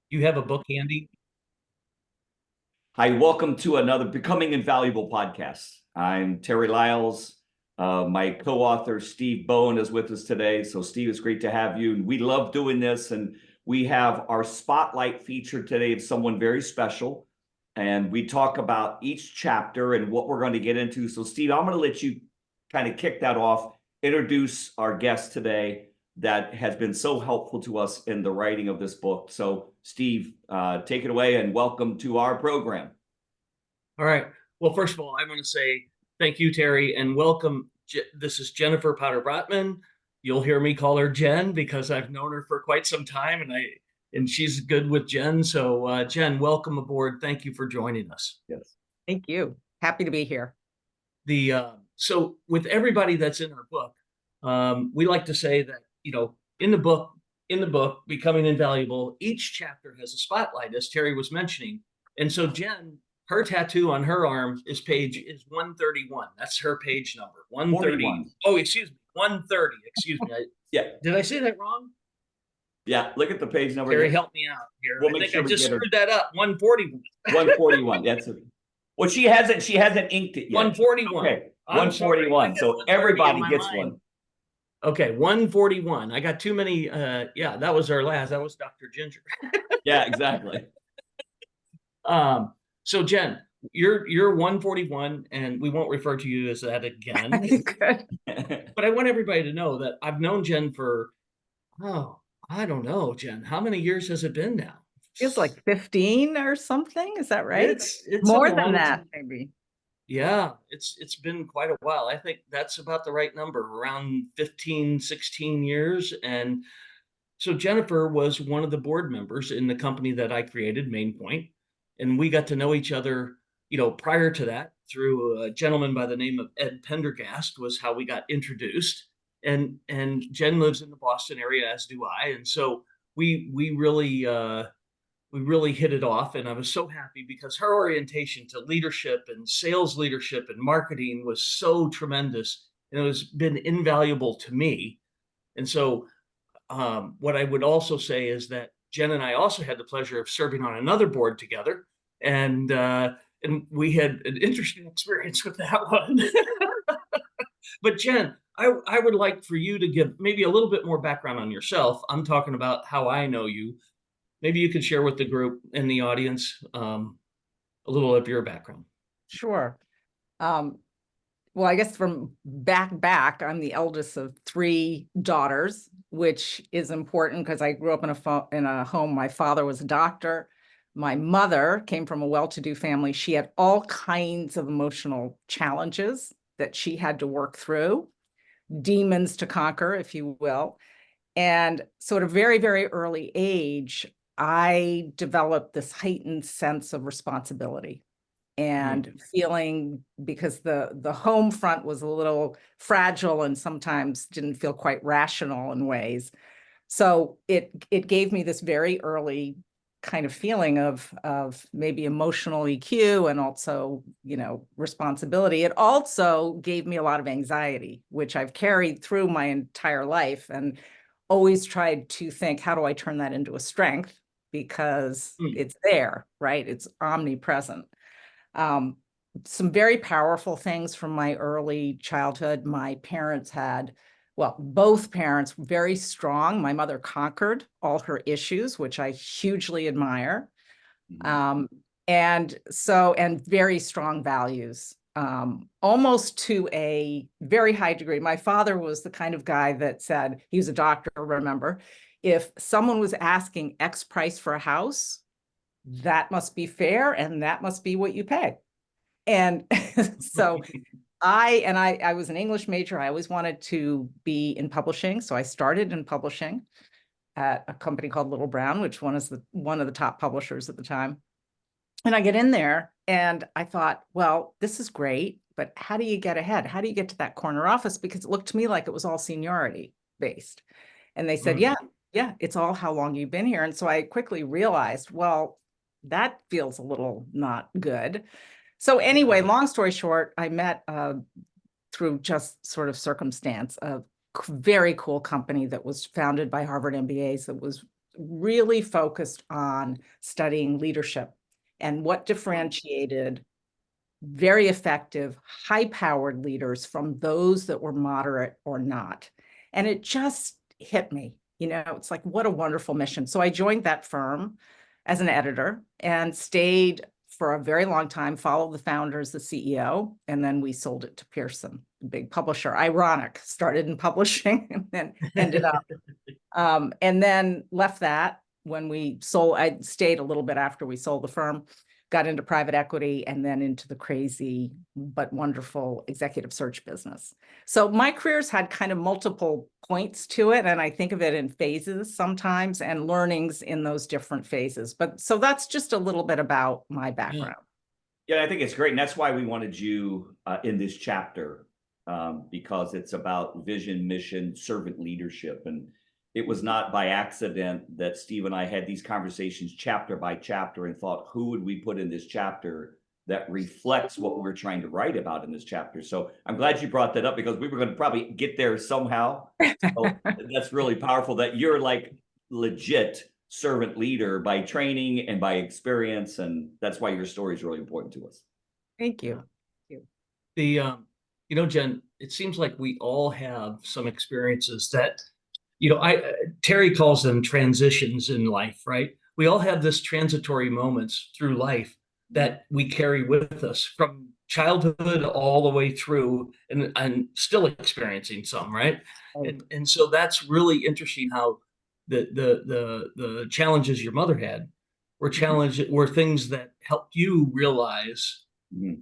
You have a book handy? Hi, welcome to another Becoming Invaluable podcast. I'm Terry Lyles. My co-author Steve Bowen is with us today. So, Steve, it's great to have you. We love doing this, and we have our spotlight feature today of someone very special. And we talk about each chapter and what we're going to get into. So, Steve, I'm going to let you kind of kick that off, introduce our guest today that has been so helpful to us in the writing of this book. So, Steve, take it away and welcome to our program. All right. Well, first of all, I want to say thank you, Terry, and welcome. This is Jennifer Potter-Brotman. You'll hear me call her Jen because I've known her for quite some time, and she's good with Jen. So, Jen, welcome aboard. Thank you for joining us. Yes. Thank you. Happy to be here. So with everybody that's in our book, we like to say that in the book, Becoming Invaluable, each chapter has a spotlight, as Terry was mentioning, and so Jen, her tattoo on her arm is 131. That's her page number. 130. 41. Oh, excuse me. 130. Excuse me. Yeah. Did I say that wrong? Yeah. Look at the page number. Terry, help me out here. We'll I make think sure I we just get her. screwed that up. 141. 141. That's it. Well, she hasn't inked it yet. 141. Okay. I'm sorry. 141. So 130 everybody in my gets mind. one. Okay, 141. I got too many. Yeah, that was our last. That was Dr. Ginger. Yeah, exactly. So Jen, you're 141, and we won't refer to you as that again. Good. But I want everybody to know that I've known Jen for, I don't know, Jen. How many years has it been now? Feels like 15 or something. Is that right? It's a More long than that, time. maybe. Yeah, it's been quite a while. I think that's about the right number, around 15, 16 years. And so Jennifer was one of the board members in the company that I created, Main Point, and we got to know each other, prior to that through a gentleman by the name of Ed Pendergast was how we got introduced. And Jen lives in the Boston area, as do I, and so we really hit it off, and I was so happy because her orientation to leadership and sales leadership and marketing was so tremendous, and it was been invaluable to me. And so what I would also say is that Jen and I also had the pleasure of serving on another board together, and we had an interesting experience with that one. But Jen, I would like for you to give maybe a little bit more background on yourself. I'm talking about how I know you. Maybe you could share with the group and the audience a little of your background. Sure. Well, I guess from back, I'm the eldest of three daughters, which is important because I grew up in a home. My father was a doctor. My mother came from a well-to-do family. She had all kinds of emotional challenges that she had to work through, demons to conquer, if you will. And so at a very, very early age, I developed this heightened sense of responsibility and feeling, because the home front was a little fragile and sometimes didn't feel quite rational in ways. So it gave me this very early kind of feeling of maybe emotional EQ and also, responsibility. It also gave me a lot of anxiety, which I've carried through my entire life and always tried to think, how do I turn that into a strength? Because it's there, right? It's omnipresent. Some very powerful things from my early childhood. My parents had, well, both parents very strong. My mother conquered all her issues, which I hugely admire. And very strong values, almost to a very high degree. My father was the kind of guy that said, he was a doctor, remember, if someone was asking X price for a house, that must be fair and that must be what you pay. And so I was an English major. I always wanted to be in publishing. So I started in publishing at a company called Little Brown, which one of the top publishers at the time. And I get in there and I thought, well, this is great, but how do you get ahead? How do you get to that corner office? Because it looked to me like it was all seniority based. And they said, yeah, it's all how long you've been here. And so I quickly realized, well, that feels a little not good. So anyway, long story short, I met through just sort of circumstance a very cool company that was founded by Harvard MBAs that was really focused on studying leadership and what differentiated very effective, high-powered leaders from those that were moderate or not. And it just hit me, it's like, what a wonderful mission. So I joined that firm as an editor and stayed for a very long time, followed the founders, the CEO, and then we sold it to Pearson, the big publisher. Ironic, started in publishing and then ended up, and then left that when we sold. I stayed a little bit after we sold the firm, got into private equity, and then into the crazy but wonderful executive search business. So my career's had kind of multiple points to it, and I think of it in phases sometimes and learnings in those different phases. But so that's just a little bit about my background. Yeah, I think it's great. And that's why we wanted you in this chapter, because it's about vision, mission, servant leadership. And it was not by accident that Steve and I had these conversations chapter by chapter and thought, who would we put in this chapter that reflects what we're trying to write about in this chapter? So I'm glad you brought that up, because we were going to probably get there somehow. So that's really powerful that you're like legit servant leader by training and by experience. And that's why your story is really important to us. Thank you. The, Jen, it seems like we all have some experiences that, Terry calls them transitions in life, right? We all have this transitory moments through life that we carry with us from childhood all the way through, and still experiencing some, right? And so that's really interesting how the challenges your mother had were things that helped you realize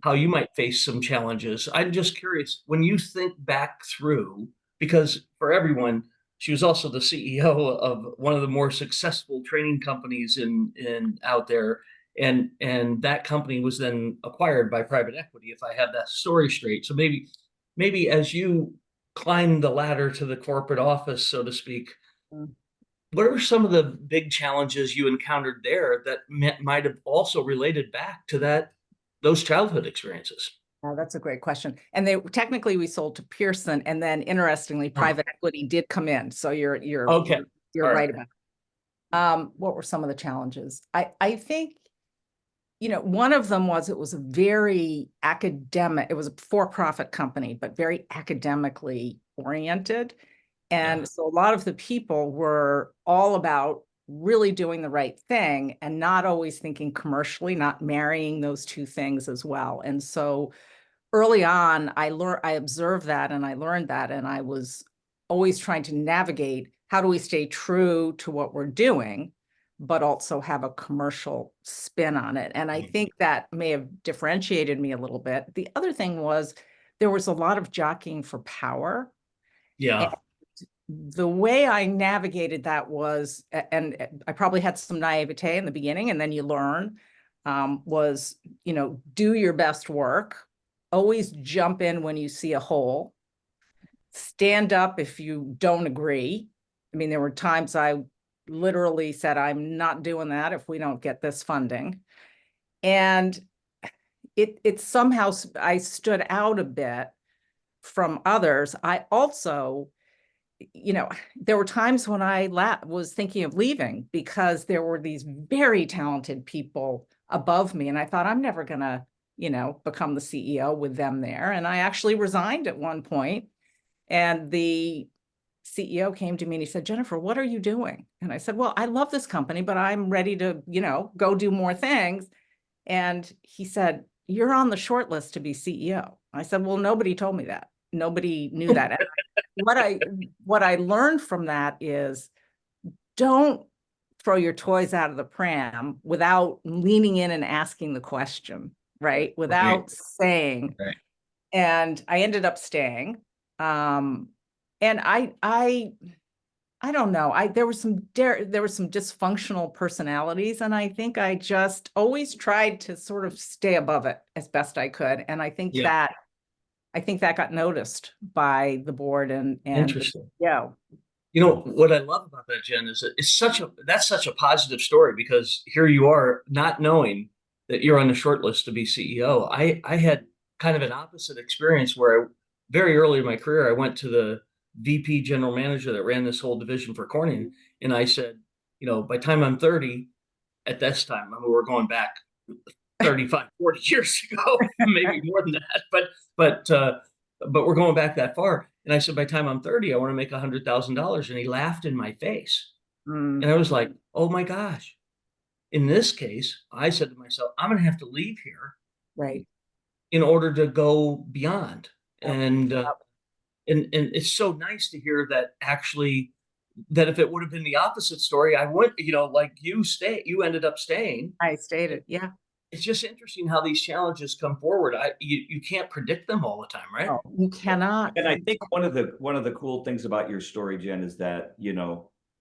how you might face some challenges. I'm just curious, when you think back through, because for everyone, she was also the CEO of one of the more successful training companies in out there. And that company was then acquired by private equity, if I have that story straight. So maybe as you climbed the ladder to the corporate office, so to speak, what are some of the big challenges you encountered there that might have also related back to those childhood experiences? Oh, that's a great question. And technically we sold to Pearson, and then interestingly, private equity did come in. So you're Okay. You're right about it. What were some of the challenges? I think, one of them was it was a very academic, it was a for-profit company, but very academically oriented. And so a lot of the people were all about really doing the right thing and not always thinking commercially, not marrying those two things as well. And so early on, I observed that and I learned that, and I was always trying to navigate, how do we stay true to what we're doing, but also have a commercial spin on it. And I think that may have differentiated me a little bit. The other thing was there was a lot of jockeying for power. Yeah. The way I navigated that was, and I probably had some naivete in the beginning, and then you learn, was, do your best work, always jump in when you see a hole, stand up if you don't agree. I mean, there were times I literally said, I'm not doing that if we don't get this funding. And it somehow, I stood out a bit from others. I also, there were times when I was thinking of leaving because there were these very talented people above me. And I thought, I'm never going to, become the CEO with them there. And I actually resigned at one point. And the CEO came to me and he said, Jennifer, what are you doing? And I said, well, I love this company, but I'm ready to, go do more things. And he said, you're on the short list to be CEO. I said, well, nobody told me that. Nobody knew that. What I learned from that is, don't throw your toys out of the pram without leaning in and asking the question, right? Without saying. Right. And I ended up staying. And I don't know. There were some dysfunctional personalities, and I think I just always tried to sort of stay above it as best I could. And I think that got noticed by the board and Interesting. Yeah. What I love about that, Jen, is that that's such a positive story, because here you are not knowing that you're on the short list to be CEO. I had kind of an opposite experience where very early in my career, I went to the VP general manager that ran this whole division for Corning. And I said, by the time I'm 30, at this time, I mean, we're going back 35, 40 years ago, maybe more than that, but we're going back that far. And I said, by the time I'm 30, I want to make $100,000. And he laughed in my face. And I was like, oh my gosh. In this case, I said to myself, I'm going to have to leave here Right. in order to go beyond. Yep. And it's so nice to hear that actually, that if it would have been the opposite story, I went, like you ended up staying. I stated, yeah. It's just interesting how these challenges come forward. You can't predict them all the time, right? Oh, you cannot. And I think one of the cool things about your story, Jen, is that,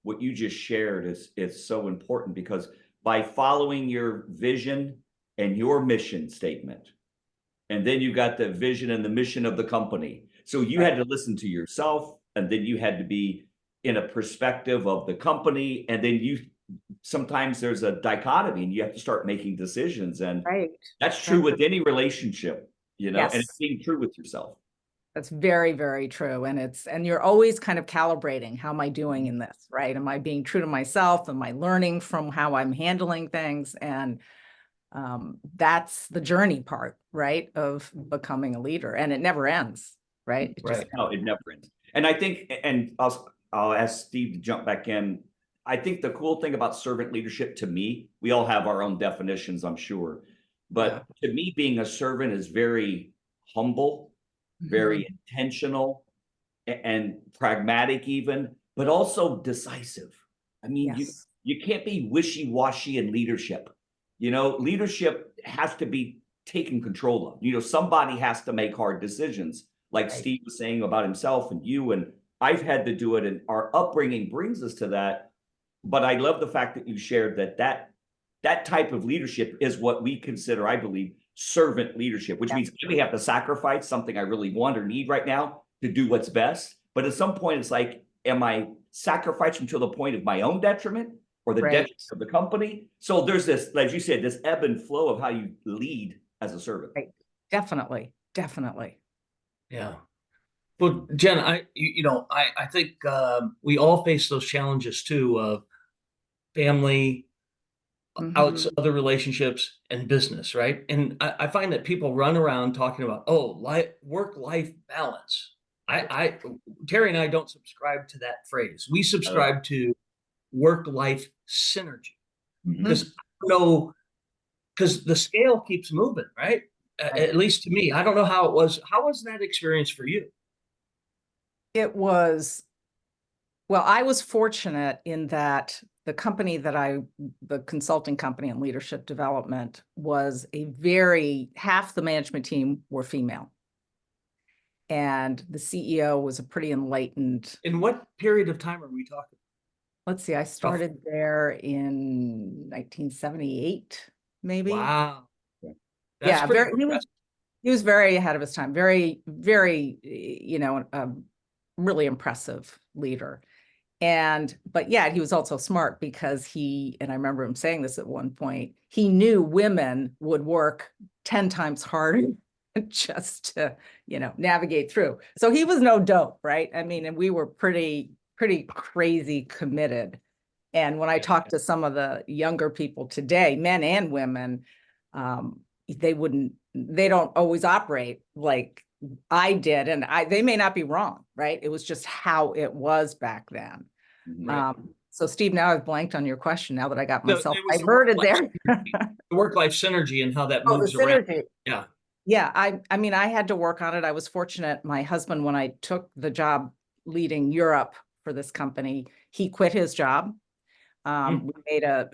what you just shared is so important, because by following your vision and your mission statement, and then you got the vision and the mission of the company. So you had to listen to yourself, and then you had to be in a perspective of the company. And then sometimes there's a dichotomy and you have to start making decisions. And that's true with any relationship, and it's being true with yourself. That's very, very true. And you're always kind of calibrating. How am I doing in this, right? Am I being true to myself? Am I learning from how I'm handling things? And that's the journey part, right, of becoming a leader. And it never ends, right? No, it never ends. And I think, and I'll ask Steve to jump back in. I think the cool thing about servant leadership, to me, we all have our own definitions, I'm sure. But to me, being a servant is very humble, very intentional, and pragmatic even, but also decisive. I mean, you can't be wishy-washy in leadership. Leadership has to be taken control of. Somebody has to make hard decisions, like Steve was saying about himself and you, and I've had to do it, and our upbringing brings us to that. But I love the fact that you shared that type of leadership is what we consider, I believe, servant leadership, which means we have to sacrifice something I really want or need right now to do what's best. But at some point, it's like, am I sacrificing to the point of my own detriment or the detriment of the company? So there's this, as you said, this ebb and flow of how you lead as a servant. Right. Definitely. Yeah. Well, Jen, I think we all face those challenges too, of family, other relationships, and business, right? And I find that people run around talking about, work-life balance. Terry and I don't subscribe to that phrase. We subscribe to work-life synergy, because because the scale keeps moving, right? At least to me. I don't know how it was. How was that experience for you? It was, well, I was fortunate in that the company the consulting company in leadership development was half the management team were female. And the CEO was a pretty enlightened. In what period of time are we talking? Let's see, I started there in 1978, maybe. Wow. That's he was very ahead of his time, very, very, really impressive leader. But he was also smart, because and I remember him saying this at one point, he knew women would work 10 times harder just to, navigate through. So he was no dope, right? I mean, and we were pretty crazy committed. And when I talk to some of the younger people today, men and women, they don't always operate like I did. And they may not be wrong, right? It was just how it was back then. So Steve, now I've blanked on your question now that I got myself diverted there. The work-life synergy and how that moves around. Yeah. I mean, I had to work on it. I was fortunate. My husband, when I took the job leading Europe for this company, he quit his job. We made a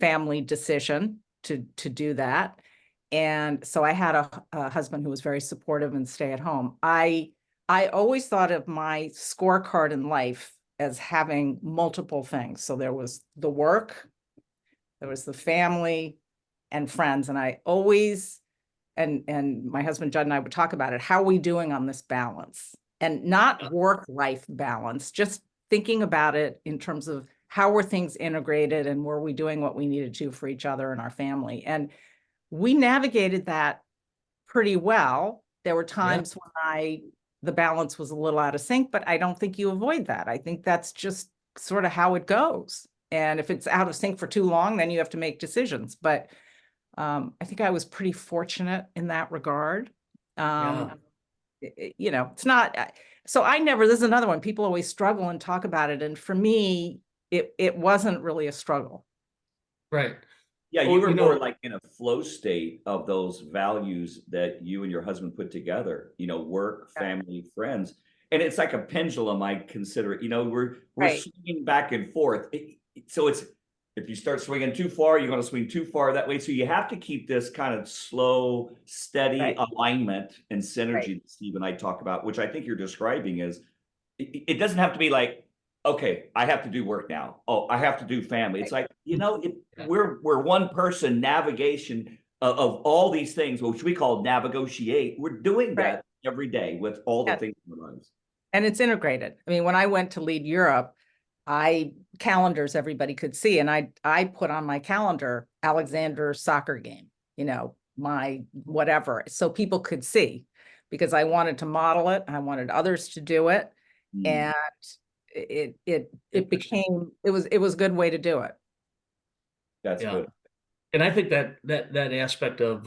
family decision to do that. And so I had a husband who was very supportive and stay at home. I always thought of my scorecard in life as having multiple things. So there was the work, there was the family and friends. And I always, and my husband Judd and I would talk about it, how are we doing on this balance? And not work-life balance, just thinking about it in terms of how were things integrated and were we doing what we needed to for each other and our family. And we navigated that pretty well. There were times when the balance was a little out of sync, but I don't think you avoid that. I think that's just sort of how it goes. And if it's out of sync for too long, then you have to make decisions. But I think I was pretty fortunate in that regard. Yeah. You know, it's not, so this is another one. People always struggle and talk about it. And for me, it wasn't really a struggle. Right. Yeah, Well, you were you more know, like in a flow state of those values that you and your husband put together, work, Yeah. family, friends. And it's like a pendulum, I consider it. We're Right. swinging back and forth. So it's, if you start swinging too far, you're going to swing too far that way. So you have to keep this kind of slow, steady Right. alignment and synergy Right. that Steve and I talk about, which I think you're describing is it doesn't have to be like, okay, I have to do work now. Oh, I have to do family. It's like, yeah. we're one person navigation of all these things, which we call negotiate. We're doing Right. that every day with all the Yeah. things in our lives. And it's integrated. I mean, when I went to lead Europe, calendars everybody could see. And I put on my calendar Alexander's soccer game, my whatever, so people could see, because I wanted to model it. I wanted others to do it. And it became, it was a good way to do it. That's Yeah. good. And I think that aspect of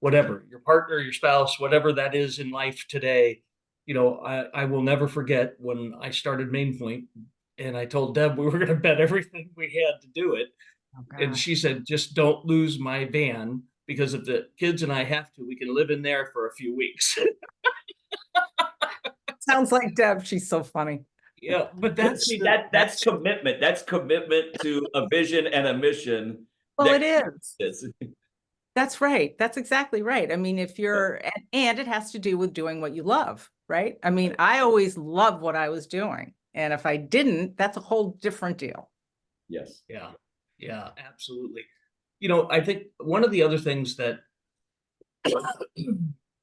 whatever your partner, your spouse, whatever that is in life today, I will never forget when I started Main Point and I told Deb we were going to bet everything we had to do it. Oh, And she said, just don't lose my van, because if the kids and I have to, we can live in there for a few weeks. Sounds like Deb. She's so funny. Yeah, but But see, that's commitment. That's commitment to a vision and a mission. Well, that it is. is. That's right. That's exactly right. I mean, if you're, and it has to do with doing what you love, right? I mean, I always loved what I was doing. And if I didn't, that's a whole different deal. Yes. Yeah, yeah, absolutely. I think one of the other things that,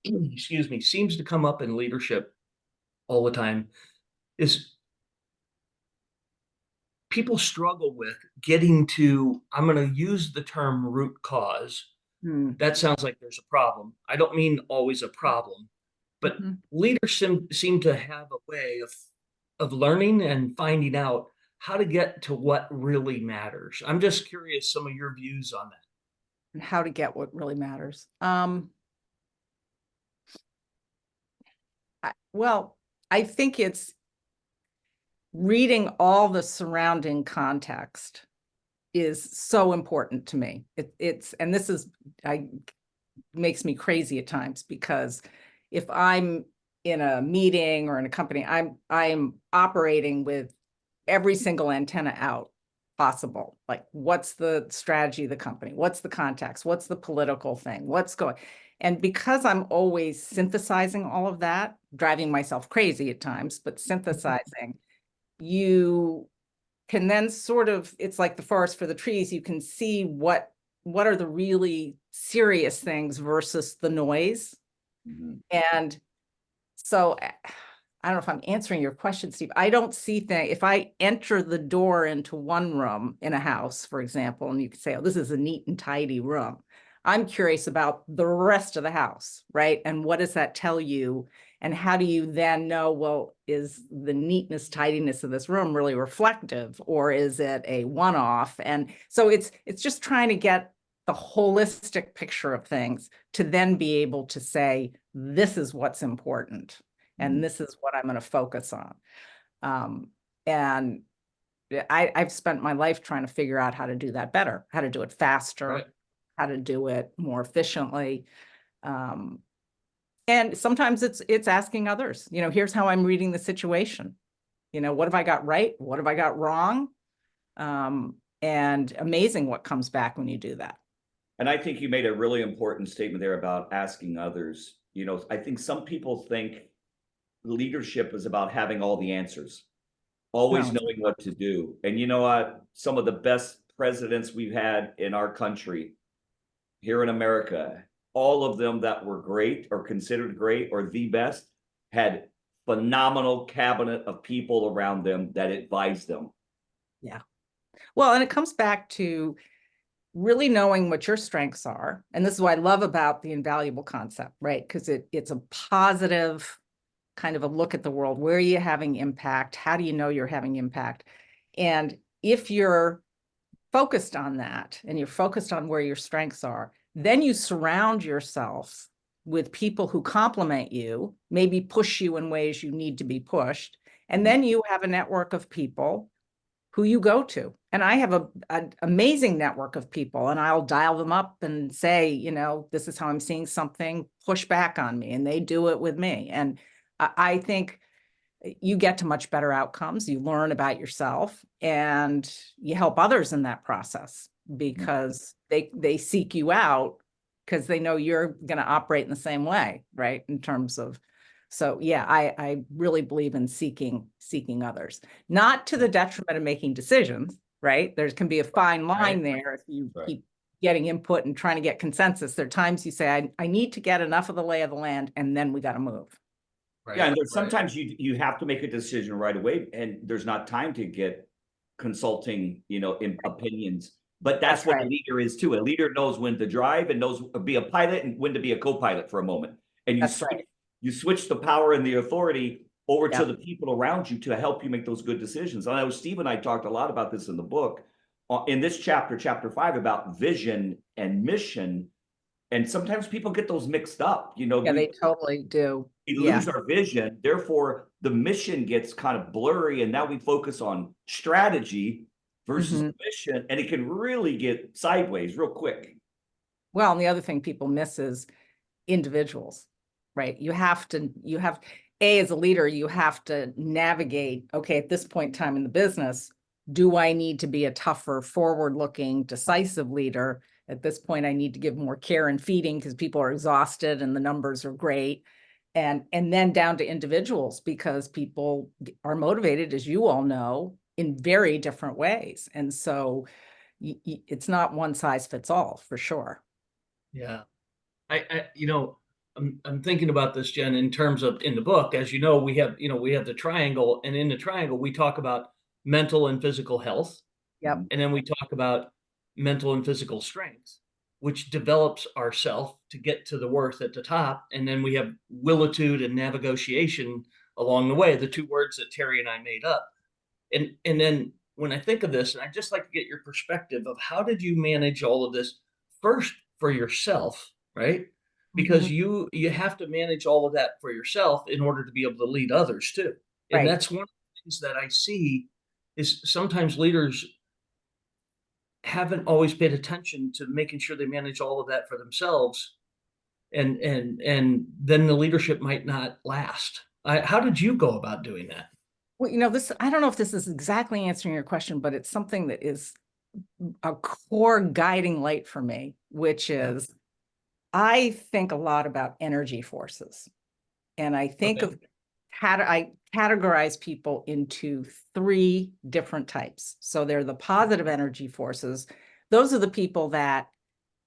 excuse me, seems to come up in leadership all the time is people struggle with getting to, I'm going to use the term root cause. That sounds like there's a problem. I don't mean always a problem, but leaders seem to have a way of learning and finding out how to get to what really matters. I'm just curious some of your views on that. And how to get what really matters. Well, I think it's reading all the surrounding context is so important to me. And this is, makes me crazy at times, because if I'm in a meeting or in a company, I'm operating with every single antenna out possible. Like, what's the strategy of the company? What's the context? What's the political thing? What's going? And because I'm always synthesizing all of that, driving myself crazy at times, but synthesizing, you can then sort of, it's like the forest for the trees. You can see what are the really serious things versus the noise. And so I don't know if I'm answering your question, Steve. I don't see things, if I enter the door into one room in a house, for example, and you could say, oh, this is a neat and tidy room. I'm curious about the rest of the house, right? And what does that tell you? And how do you then know, well, is the neatness, tidiness of this room really reflective, or is it a one-off? And so it's just trying to get the holistic picture of things to then be able to say, this is what's important. And this is what I'm going to focus on. And I've spent my life trying to figure out how to do that better, how to do it faster, Right. how to do it more efficiently. And sometimes it's asking others, here's how I'm reading the situation. What have I got right? What have I got wrong? And amazing what comes back when you do that. And I think you made a really important statement there about asking others. I think some people think leadership is about having all the answers, always knowing what to do. And you know what? Some of the best presidents we've had in our country here in America, all of them that were great or considered great or the best, had phenomenal cabinet of people around them that advised them. Yeah. Well, and it comes back to really knowing what your strengths are. And this is what I love about the invaluable concept, right? Because it's a positive kind of a look at the world. Where are you having impact? How do you know you're having impact? And if you're focused on that and you're focused on where your strengths are, then you surround yourself with people who complement you, maybe push you in ways you need to be pushed. And then you have a network of people who you go to. And I have an amazing network of people, and I'll dial them up and say, you know, this is how I'm seeing something, push back on me, and they do it with me. And I think you get to much better outcomes. You learn about yourself and you help others in that process because they seek you out because they know you're going to operate in the same way, right? In terms of, so yeah, I really believe in seeking others, not to the detriment of making decisions, right? There can be a fine line there if you keep getting input and trying to get consensus. There are times you say, I need to get enough of the lay of the land, and then we got to move. Yeah, and there's sometimes you have to make a decision right away, and there's not time to get consulting, opinions. But that's what a leader is too. A leader knows when to drive and knows be a pilot and when to be a co-pilot for a moment. And you switch the power and the authority over to the people around you to help you make those good decisions. I know Steve and I talked a lot about this in the book, in this chapter 5, about vision and mission. And sometimes people get those mixed up. Yeah, they totally do. We lose our vision. Therefore, the mission gets kind of blurry. And now we focus on strategy versus mission. And it can really get sideways real quick. Well, and the other thing people miss is individuals, right? As a leader, you have to navigate, okay, at this point in time in the business, do I need to be a tougher, forward-looking, decisive leader? At this point, I need to give more care and feeding because people are exhausted and the numbers are great. And then down to individuals, because people are motivated, as you all know, in very different ways. And so it's not one size fits all, for sure. Yeah. I'm thinking about this, Jen, in terms of in the book, as you know, we have the triangle, and in the triangle, we talk about mental and physical health. Yep. And then we talk about mental and physical strength, which develops ourself to get to the worth at the top. And then we have willitude and negotiation along the way, the two words that Terry and I made up. And then when I think of this, and I'd just like to get your perspective of how did you manage all of this first for yourself, right? Because you have to manage all of that for yourself in order to be able to lead others too. And that's one of the things that I see is sometimes leaders haven't always paid attention to making sure they manage all of that for themselves. And then the leadership might not last. How did you go about doing that? Well, I don't know if this is exactly answering your question, but it's something that is a core guiding light for me, which is I think a lot about energy forces. And I think I categorize people into 3 different types. So they're the positive energy forces. Those are the people that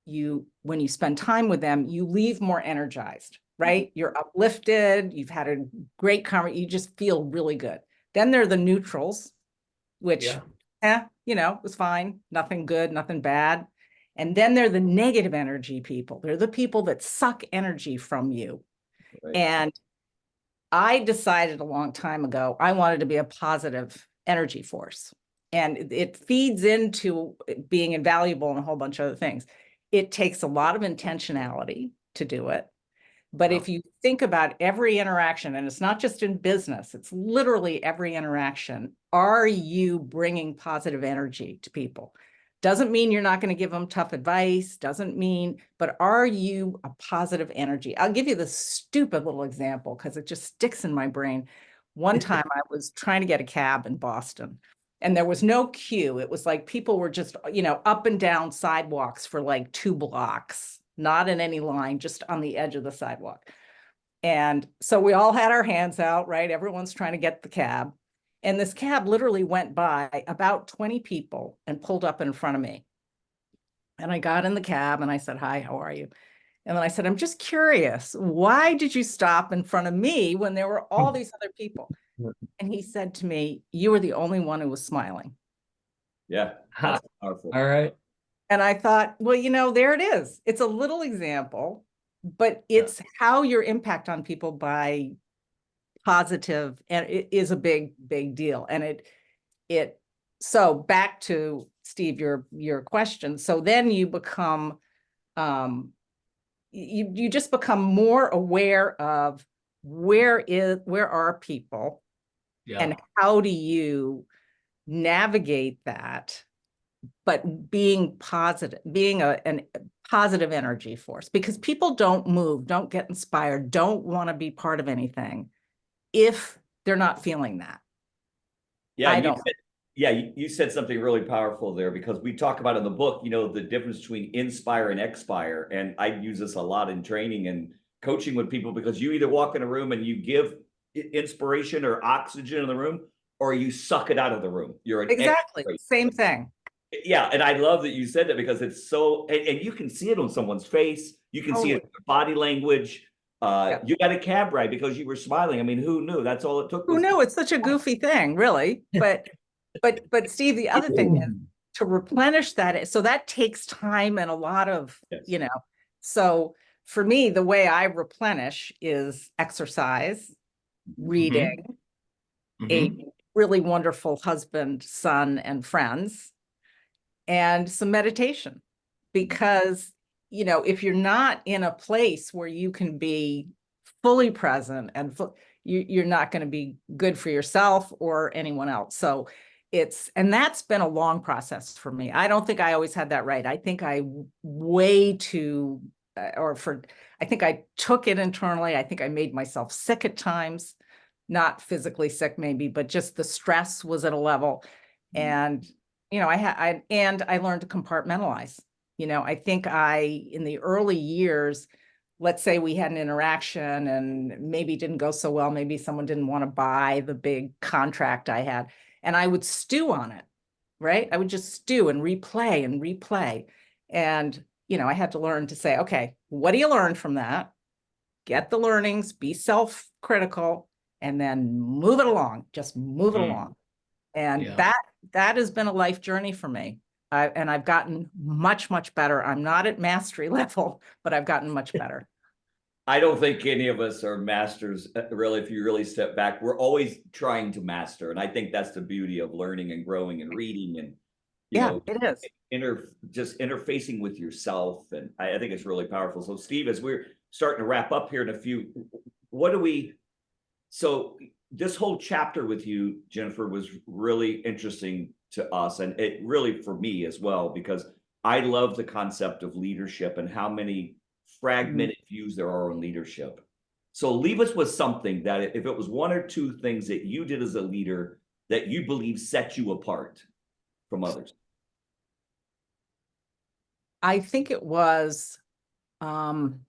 when you spend time with them, you leave more energized, right? You're uplifted. You've had a great conversation. You just feel really good. Then there are the neutrals, which, it was fine. Nothing good, nothing bad. And then they're the negative energy people. They're the people that suck energy from you. Right. And I decided a long time ago, I wanted to be a positive energy force. And it feeds into being invaluable and a whole bunch of other things. It takes a lot of intentionality to do it. But if you think about every interaction, and it's not just in business, it's literally every interaction, are you bringing positive energy to people? Doesn't mean you're not going to give them tough advice, doesn't mean, but are you a positive energy? I'll give you this stupid little example because it just sticks in my brain. One time I was trying to get a cab in Boston and there was no queue. It was like people were just, up and down sidewalks for like 2 blocks. Not in any line, just on the edge of the sidewalk. And so we all had our hands out, right? Everyone's trying to get the cab. And this cab literally went by about 20 people and pulled up in front of me. And I got in the cab and I said, "Hi, how are you?" And then I said, "I'm just curious, why did you stop in front of me when there were all these other people?" And he said to me, "You were the only one who was smiling." Yeah, that's powerful. All right. And I thought, well, there it is. It's a little example, but it's how your impact on people by positive, and it is a big, big deal. And it so back to Steve, your question. So then you become, you just become more aware of where are people Yeah. and how do you navigate that, but being positive, being a positive energy force, because people don't move, don't get inspired, don't want to be part of anything if they're not feeling that. Yeah, I don't. you said something really powerful there, because we talk about in the book, the difference between inspire and expire. And I use this a lot in training and coaching with people, because you either walk in a room and you give inspiration or oxygen in the room, or you suck it out of the room. You're an Exactly. extrovert. Same thing. Yeah, and I love that you said that, because it's so, and you can see it on someone's face. You can see it in their body language. Yeah. You got a cab ride because you were smiling. I mean, who knew? That's all it took. Who knew? It's such a goofy thing, really. But Steve, the other thing is to replenish that. So that takes time and a lot of, Yes. So for me, the way I replenish is exercise, reading, a really wonderful husband, son, and friends, and some meditation. Because, if you're not in a place where you can be fully present and you're not going to be good for yourself or anyone else. So and that's been a long process for me. I don't think I always had that right. I think I I think I took it internally. I think I made myself sick at times, not physically sick maybe, but just the stress was at a level. And, I learned to compartmentalize. I think in the early years, let's say we had an interaction and maybe didn't go so well. Maybe someone didn't want to buy the big contract I had, and I would stew on it, right? I would just stew and replay and replay. And, I had to learn to say, okay, what do you learn from that? Get the learnings, be self-critical, and then move it along, just move it along. And that has been a life journey for me. And I've gotten much, much better. I'm not at mastery level, but I've gotten much better. I don't think any of us are masters, really. If you really step back, we're always trying to master. And I think that's the beauty of learning and growing and reading and, it is. Just interfacing with yourself. And I think it's really powerful. So Steve, as we're starting to wrap up here in a few, so this whole chapter with you, Jennifer, was really interesting to us, and it really for me as well, because I love the concept of leadership and how many fragmented views there are on leadership. So leave us with something that, if it was one or two things that you did as a leader that you believe set you apart from others. I think it was total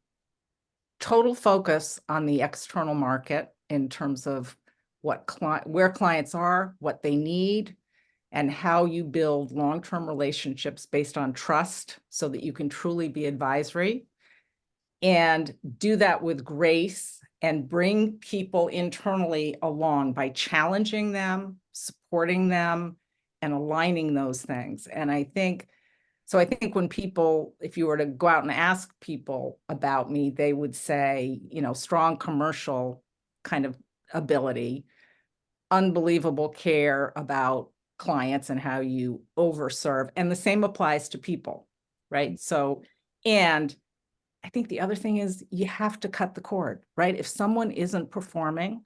focus on the external market in terms of where clients are, what they need, and how you build long-term relationships based on trust so that you can truly be advisory, and do that with grace and bring people internally along by challenging them, supporting them, and aligning those things. And I think when people, if you were to go out and ask people about me, they would say, strong commercial kind of ability, unbelievable care about clients and how you overserve. And the same applies to people, right? So, and I think the other thing is you have to cut the cord, right? If someone isn't performing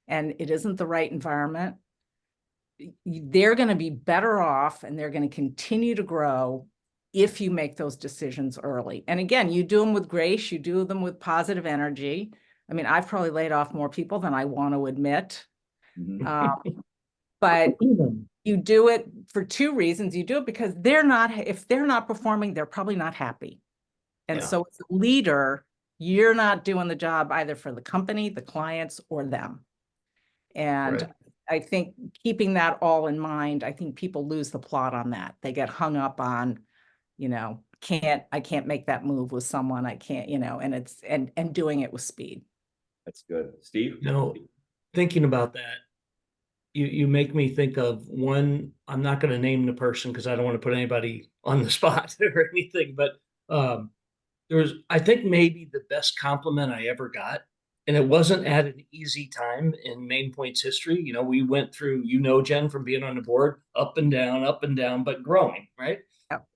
and it isn't the right environment, they're going to be better off and they're going to continue to grow if you make those decisions early. And again, you do them with grace, you do them with positive energy. I mean, I've probably laid off more people than I want to admit. But you do it for two reasons. You do it because if they're not performing, they're probably not happy. And so as a leader, you're not doing the job either for the company, the clients, or them. And I think keeping that all in mind, I think people lose the plot on that. They get hung up on, I can't make that move with someone. I can't, and doing it with speed. That's good. Steve? Thinking about that, you make me think of one. I'm not going to name the person because I don't want to put anybody on the spot or anything, but I think maybe the best compliment I ever got And it wasn't at an easy time in Main Point's history. You know, we went through, you know, Jen, from being on the board, up and down, but growing, right? Yep.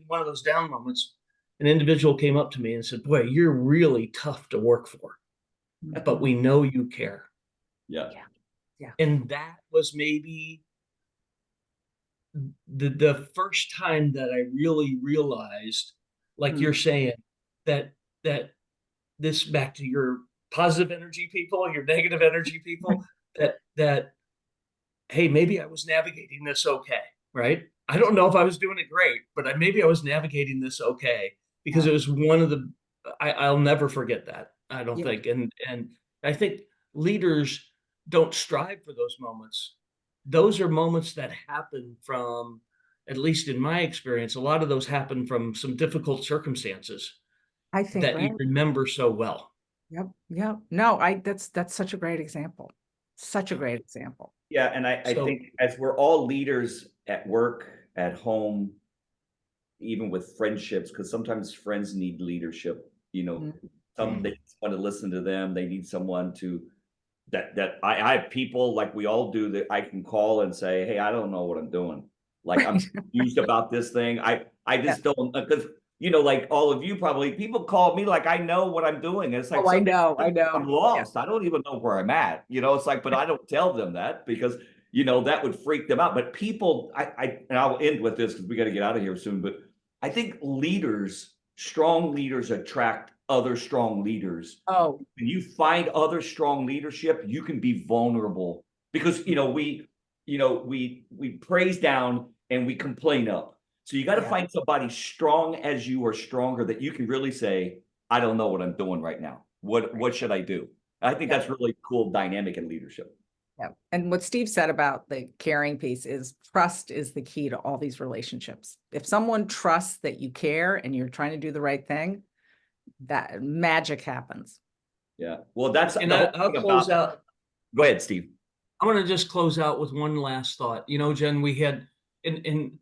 One of those down moments, an individual came up to me and said, "Boy, you're really tough to work for, but we know you care." Yeah. And that was maybe the first time that I really realized, like you're saying, that that this, back to your positive energy people, your negative energy people, that hey, maybe I was navigating this okay, right? I don't know if I was doing it great, but maybe I was navigating this okay, because Yeah. it was one of the, I'll never forget that. I don't Yeah. think, and I think leaders don't strive for those moments. Those are moments that happen from, at least in my experience, a lot of those happen from some difficult circumstances I think, that you right. remember so well. Yep. Yep. No, that's such a great example. Such a great example. Yeah, and I So think as we're all leaders at work, at home, even with friendships, because sometimes friends need leadership, you know, some they just want to listen to them. They need someone to I have people like we all do that I can call and say, "Hey, I don't know what I'm doing. Like I'm Right. confused about this thing. I Yeah. just don't," because you know, like all of you probably, people call me like I know what I'm doing. And it's like Oh, I some days know. I I'm know. Yeah. lost. I don't even know where I'm at. You know, it's like, but I don't tell them that because you know that would freak them out. But people, and I'll end with this because we got to get out of here soon. But I think leaders, strong leaders, attract other strong leaders. Oh, When you find other strong leadership, you can be vulnerable because you know we praise down and we complain up. So you got to yeah. find somebody strong as you or stronger that you can really say, "I don't know what I'm doing right now. What should I do?" I think Yeah. that's really cool dynamic in leadership. Yeah. And what Steve said about the caring piece is trust is the key to all these relationships. If someone trusts that you care and you're trying to do the right thing, that magic happens. Yeah. Well, that's and the whole I'll thing close about. out. Go ahead, Steve. I want to just close out with one last thought. You know, Jen, we had, and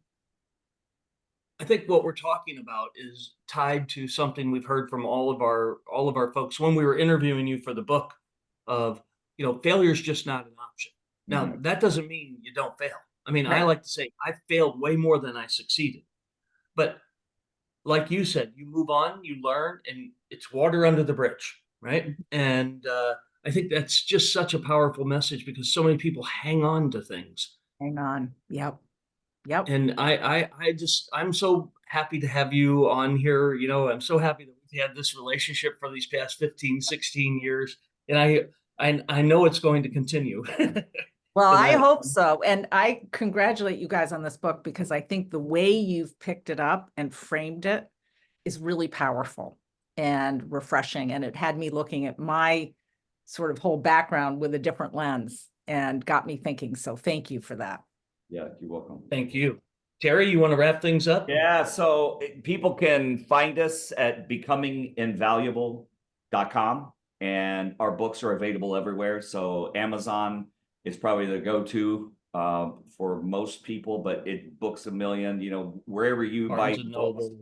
I think what we're talking about is tied to something we've heard from all of our folks when we were interviewing you for the book of, you know, failure is just not an option. Now, Mhm. that doesn't mean you don't fail. I mean, I Right. like to say I failed way more than I succeeded. But like you said, you move on, you learn, and it's water under the bridge, right? And I think that's just such a powerful message because so many people hang on to things. Hang on. Yep. Yep. And I'm so happy to have you on here. You know, I'm so happy that we've had this relationship for these past 15, 16 years. And I know it's going to continue. Well, And I hope so. And I congratulate you guys on this book because I think the way you've picked it up and framed it is really powerful and refreshing. And it had me looking at my sort of whole background with a different lens and got me thinking. So thank you for that. Yeah, you're welcome. thank you. Terry, you want to wrap things up? Yeah, so people can find us at becominginvaluable.com, and our books are available everywhere. So Amazon is probably the go-to for most people, but it books a million, you know, wherever you buy Barnes and books. Noble.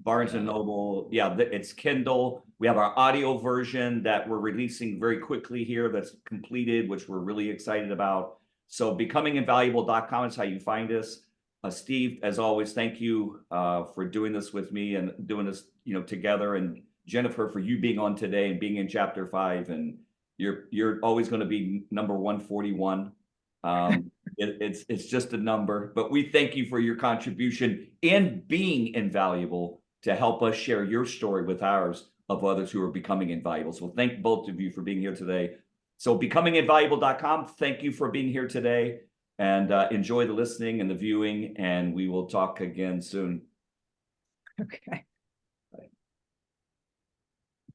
Barnes and Yeah. Noble, yeah, it's Kindle. We have our audio version that we're releasing very quickly here that's completed, which we're really excited about. So becominginvaluable.com is how you find us. Steve, as always, thank you for doing this with me and doing this, you know, together. And Jennifer, for you being on today and being in chapter 5. And you're always going to be number 141. It's just a number, but we thank you for your contribution and being invaluable to help us share your story with ours of others who are becoming invaluable. So thank both of you for being here today. So becominginvaluable.com, thank you for being here today, and enjoy the listening and the viewing, and we will talk again soon. Okay.